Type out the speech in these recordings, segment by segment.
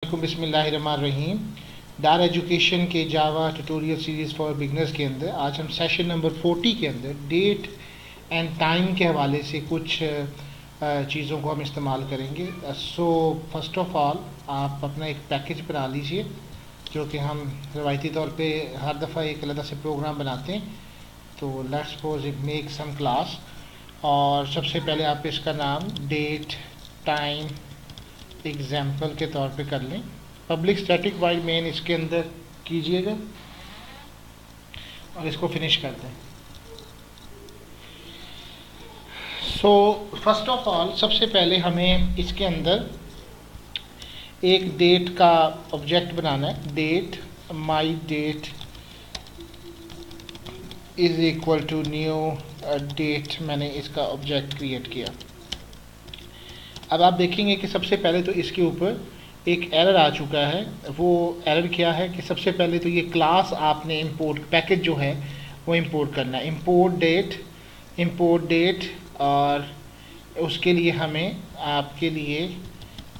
अस्सलामुअलैकुम बिस्मिल्लाहिर्रहमानिर्रहीम। दार एजुकेशन के जावा ट्यूटोरियल सीरीज़ फॉर बिगनर्स के अंदर आज हम सेशन नंबर 40 के अंदर डेट एंड टाइम के हवाले से कुछ चीज़ों को हम इस्तेमाल करेंगे। सो फर्स्ट ऑफ ऑल आप अपना एक पैकेज बना लीजिए, जो कि हम रवायती तौर पे हर दफ़ा एक अलग से प्रोग्राम बनाते हैं। तो let's suppose it make some class, और सबसे पहले आप इसका नाम डेट टाइम एग्जाम्पल के तौर पे कर लें। पब्लिक स्टैटिक वाइड मेन इसके अंदर कीजिएगा और इसको फिनिश कर दें। सो फर्स्ट ऑफ ऑल सबसे पहले हमें इसके अंदर एक डेट का ऑब्जेक्ट बनाना है। Date my date is equal to new date, मैंने इसका ऑब्जेक्ट क्रिएट किया। अब आप देखेंगे कि सबसे पहले तो इसके ऊपर एक एरर आ चुका है। वो एरर क्या है कि सबसे पहले तो ये क्लास आपने इंपोर्ट, पैकेज जो है वो इंपोर्ट करना है। इंपोर्ट डेट, और उसके लिए हमें आपके लिए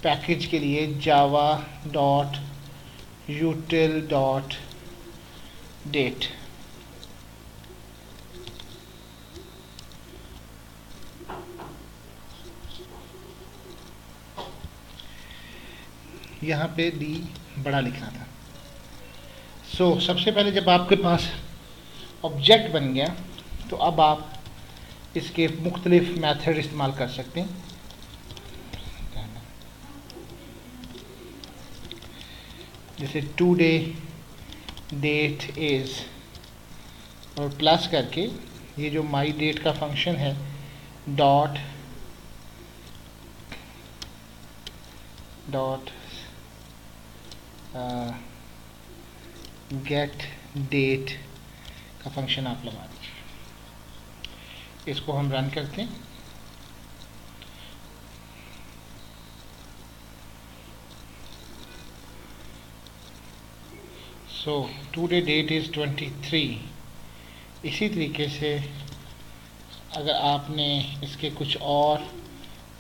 पैकेज के लिए Java dot util dot date यहाँ पे डी बड़ा लिखना था। सो सबसे पहले जब आपके पास ऑब्जेक्ट बन गया तो अब आप इसके मुख्तलिफ मेथड इस्तेमाल कर सकते हैं। जैसे टुडे डेट इज़, और प्लस करके ये जो माई डेट का फंक्शन है डॉट गेट डेट का फंक्शन आप लगा दीजिए। इसको हम रन करते हैं। So today that is 23। इसी तरीके से अगर आपने इसके कुछ और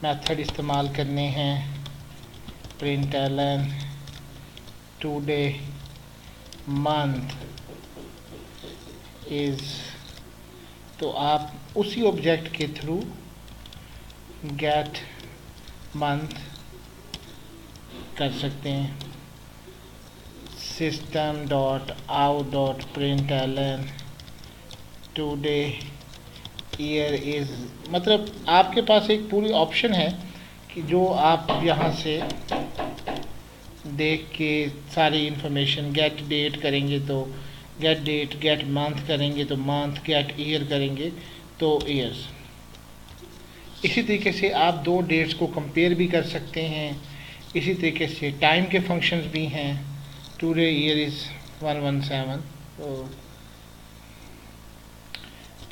मेथड इस्तेमाल करने हैं, प्रिंटलन टुडे मंथ इज़, तो आप उसी ऑब्जेक्ट के थ्रू गेट मंथ कर सकते हैं। System dot out dot println today year is, मतलब आपके पास एक पूरी ऑप्शन है कि जो आप यहाँ से देख के सारी इंफॉर्मेशन, गेट डेट करेंगे तो गेट डेट, गेट मंथ करेंगे तो मंथ, गेट ईयर करेंगे तो ईयर्स। इसी तरीके से आप दो डेट्स को कंपेयर भी कर सकते हैं। इसी तरीके से टाइम के फंक्शंस भी हैं। टुडे ईयर इज़ 117, तो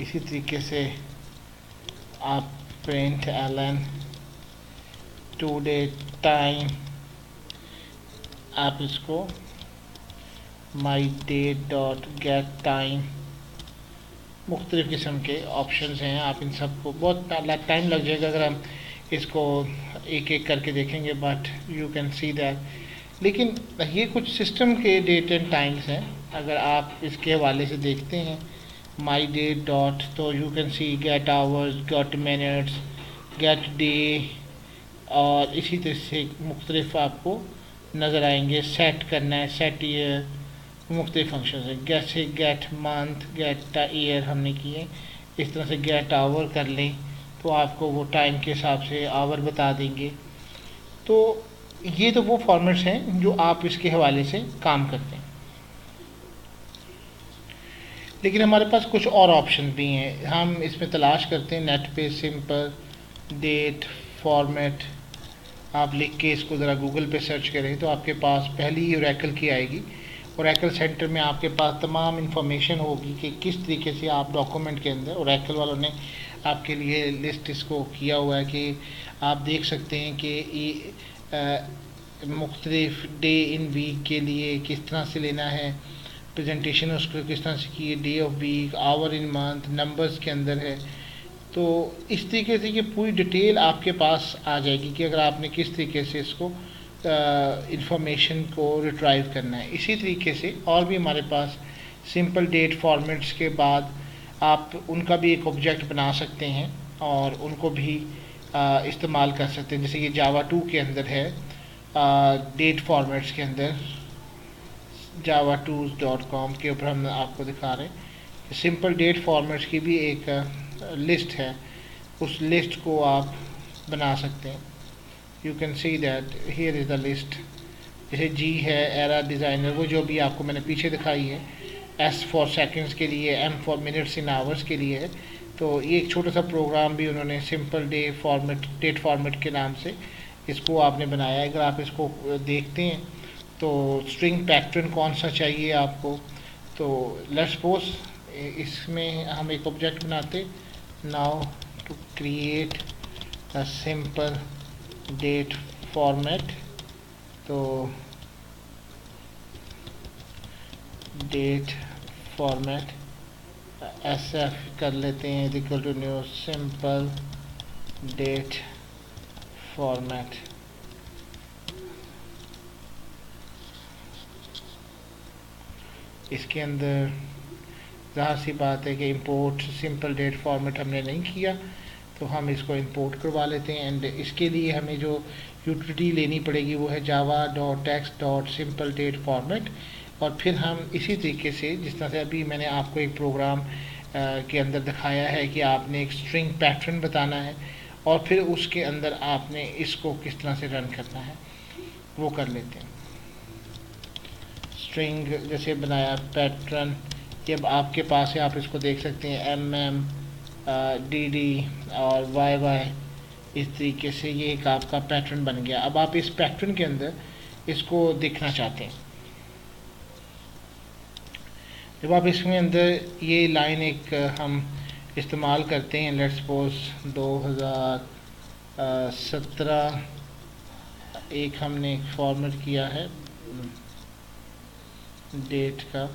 इसी तरीके से आप प्रिंट एलन टुडे टाइम, आप इसको माई डेट डॉट गेट टाइम, मुख्तलिफ़ किस्म के ऑप्शंस हैं। आप इन सब को, बहुत टाइम लग जाएगा अगर हम इसको एक एक करके देखेंगे, but you can see that. लेकिन ये कुछ सिस्टम के डेट एंड टाइम्स हैं। अगर आप इसके हवाले से देखते हैं माई डेट डॉट, तो you can see get hours, get minutes, get day, और इसी तरह से मुख्तलिफ आपको नज़र आएंगे। सेट करना है, सेट ईयर, मुख्तलिफ फंक्शन है। जैसे गेट मंथ, गेट ईयर हमने किए, इस तरह से गेट आवर कर लें तो आपको वो टाइम के हिसाब से आवर बता देंगे। तो ये तो वो फॉर्मेट्स हैं जो आप इसके हवाले से काम करते हैं। लेकिन हमारे पास कुछ और ऑप्शन भी हैं। हम इसमें तलाश करते हैं नेट पे सिंपल डेट फॉर्मेट, आप लिख के इसको ज़रा गूगल पे सर्च करें तो आपके पास पहली ही ओरेकल की आएगी। ओरेकल सेंटर में आपके पास तमाम इंफॉर्मेशन होगी कि किस तरीके से आप डॉक्यूमेंट के अंदर, ओरेकल वालों ने आपके लिए लिस्ट इसको किया हुआ है कि आप देख सकते हैं कि मुख्तलिफ डे इन वीक के लिए किस तरह से लेना है, प्रेजेंटेशन उसको किस तरह से की, day of week, hour in month, numbers के अंदर है। तो इस तरीके से ये पूरी डिटेल आपके पास आ जाएगी कि अगर आपने किस तरीके से इसको इंफॉर्मेशन को रिट्राइव करना है। इसी तरीके से और भी हमारे पास सिंपल डेट फॉर्मेट्स के बाद आप उनका भी एक ऑब्जेक्ट बना सकते हैं और उनको भी इस्तेमाल कर सकते हैं। जैसे ये जावा 2 के अंदर है, डेट फॉर्मेट्स के अंदर java2.com के ऊपर हम आपको दिखा रहे हैं। सिंपल डेट फॉर्मेट्स की भी एक लिस्ट है, उस लिस्ट को आप बना सकते हैं। You can see that here is the list. जैसे जी है एरा डिज़ाइनर, वो जो भी आपको मैंने पीछे दिखाई है, एस फॉर सेकंड्स के लिए, M for minutes in hours के लिए है। तो ये एक छोटा सा प्रोग्राम भी उन्होंने सिंपल डेट फॉर्मेट के नाम से इसको आपने बनाया है। अगर आप इसको देखते हैं तो स्ट्रिंग पैटर्न कौन सा चाहिए आपको, तो लेट्स सपोज इसमें हम एक ऑब्जेक्ट बनाते। Now to create a simple date format, तो डेट फॉर्मेट SF कर लेते हैं equal to new simple date format. इसके अंदर ज़ाहिर सी बात है कि इंपोर्ट सिंपल डेट फॉर्मेट हमने नहीं किया, तो हम इसको इंपोर्ट करवा लेते हैं। एंड इसके लिए हमें जो यूटिलिटी लेनी पड़ेगी वो है java.text.simpleDateFormat। और फिर हम इसी तरीके से, जिस तरह से अभी मैंने आपको एक प्रोग्राम के अंदर दिखाया है कि आपने एक स्ट्रिंग पैटर्न बताना है और फिर उसके अंदर आपने इसको किस तरह से रन करना है वो कर लेते हैं। स्ट्रिंग जैसे बनाया पैटर्न, ये अब आपके पास है, आप इसको देख सकते हैं MM DD और YY, इस तरीके से ये एक आपका पैटर्न बन गया। अब आप इस पैटर्न के अंदर इसको देखना चाहते हैं। जब आप इसमें अंदर ये लाइन एक हम इस्तेमाल करते हैं, लेट्स सपोज 2017 एक हमने एक फॉर्मेट किया है डेट का,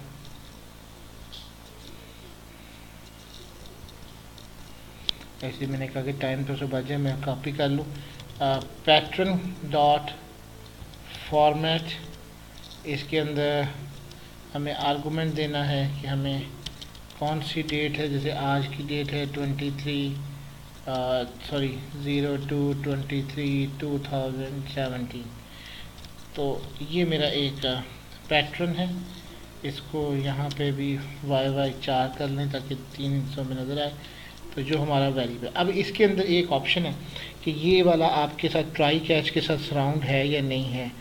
ऐसे मैंने कहा कि टाइम तो सुबह जाए, मैं कॉपी कर लूँ। पैटर्न डॉट फॉर्मेट, इसके अंदर हमें आर्गुमेंट देना है कि हमें कौन सी डेट है। जैसे आज की डेट है 02/23/2017। तो ये मेरा एक पैटर्न है, इसको यहाँ पे भी YY4 कर लें ताकि 3 हिस्सों में नज़र आए। तो जो हमारा वेरिएबल, अब इसके अंदर एक ऑप्शन है कि ये वाला आपके साथ ट्राई कैच के साथ सराउंड है या नहीं है।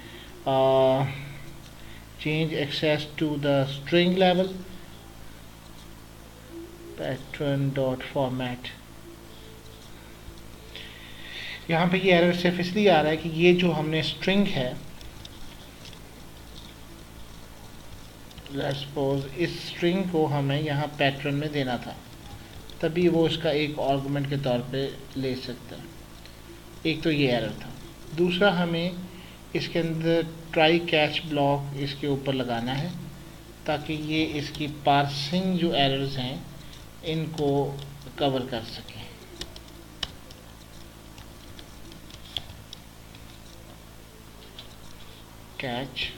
Change access to the string level, pattern dot format. यहाँ पे ये एरर सिर्फ इसलिए आ रहा है कि ये जो हमने स्ट्रिंग है, लेट्स सपोज इस स्ट्रिंग को हमें यहाँ पैटर्न में देना था, तभी वो इसका एक आर्गुमेंट के तौर पे ले सकता है। एक तो ये एरर था। दूसरा, हमें इसके अंदर ट्राई कैच ब्लॉक इसके ऊपर लगाना है ताकि ये इसकी पार्सिंग जो एरर्स हैं इनको कवर कर सकें। कैच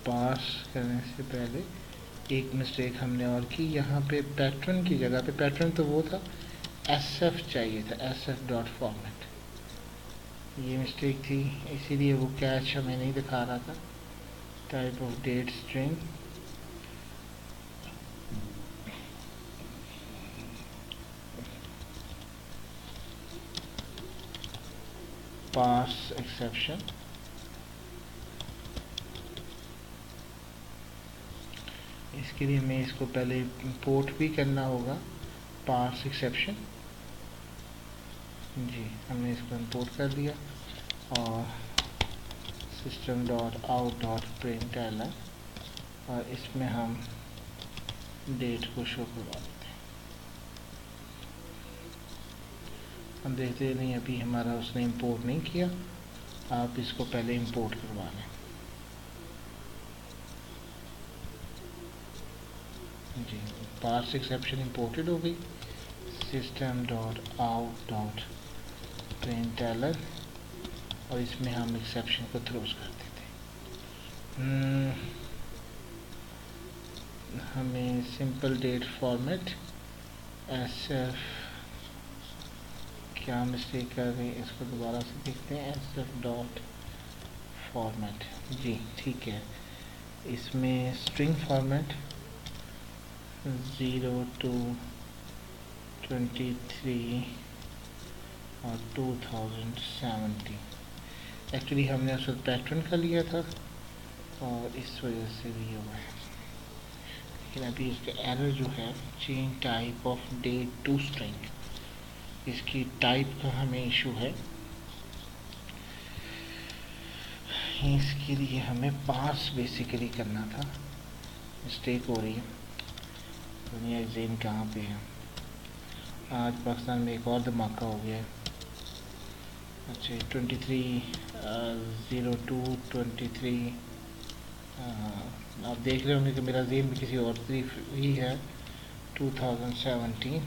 पास करने से पहले एक मिस्टेक हमने और की, यहाँ पे पैटर्न की जगह पे, पैटर्न तो वो था, SF चाहिए था, SF.format। ये मिस्टेक थी, इसीलिए वो कैच हमें नहीं दिखा रहा था। Type of date string, parse exception. इसके लिए हमें इसको पहले इंपोर्ट भी करना होगा, पास एक्सेप्शन। जी, हमने इसको इंपोर्ट कर दिया और system.out.println, और इसमें हम डेट को शो करवा देते हैं। हम देखते नहीं, अभी हमारा उसने इंपोर्ट नहीं किया, आप इसको पहले इंपोर्ट करवा लें। जी, पार्स एक्सेप्शन इंपोर्टेड हो गई। System dot out dot println और इसमें हम एक्सेप्शन को थ्रोज कर देते हैं। हमें सिंपल डेट फॉर्मेट एसएफ क्या मिस्टेक कर रहे हैं, इसको दोबारा से देखते हैं। एसएफ डॉट फॉर्मेट जी ठीक है। इसमें स्ट्रिंग फॉर्मेट 0 to 23 और 2070 एक्चुअली हमने उस वक्त पैटर्न का लिया था और इस वजह से भी हुआ है। लेकिन अभी इसका एरर जो है change type of date to string, इसकी टाइप का हमें इशू है। इसके लिए हमें पार्स बेसिकली करना था, मिस्टेक हो रही है। दुनिया एग्जाम कहाँ पे है, आज पाकिस्तान में एक और धमाका हो गया है। अच्छा 23/02/23 आप देख रहे होंगे कि मेरा जेन भी किसी और तरफ ही है 2017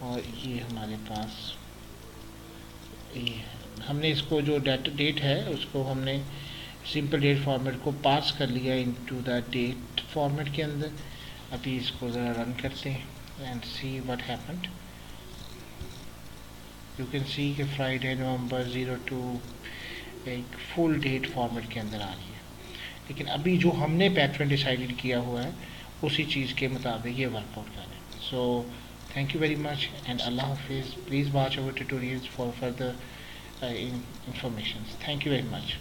और ये हमारे पास ये हमने इसको जो डेट है उसको हमने सिंपल डेट फॉर्मेट को पास कर लिया इनटू द डेट फॉर्मेट के अंदर। अभी इसको ज़रा रन करते हैं and see what happened. You can सी कि फ्राइडे नवंबर 02 एक फुल डेट फॉर्मेट के अंदर आ रही है। लेकिन अभी जो हमने पैटर्न डिसाइडेड किया हुआ है उसी चीज़ के मुताबिक ये वर्कआउट करें। सो thank you very much and Allah Hafiz. Please watch our tutorials for further information. Thank you very much.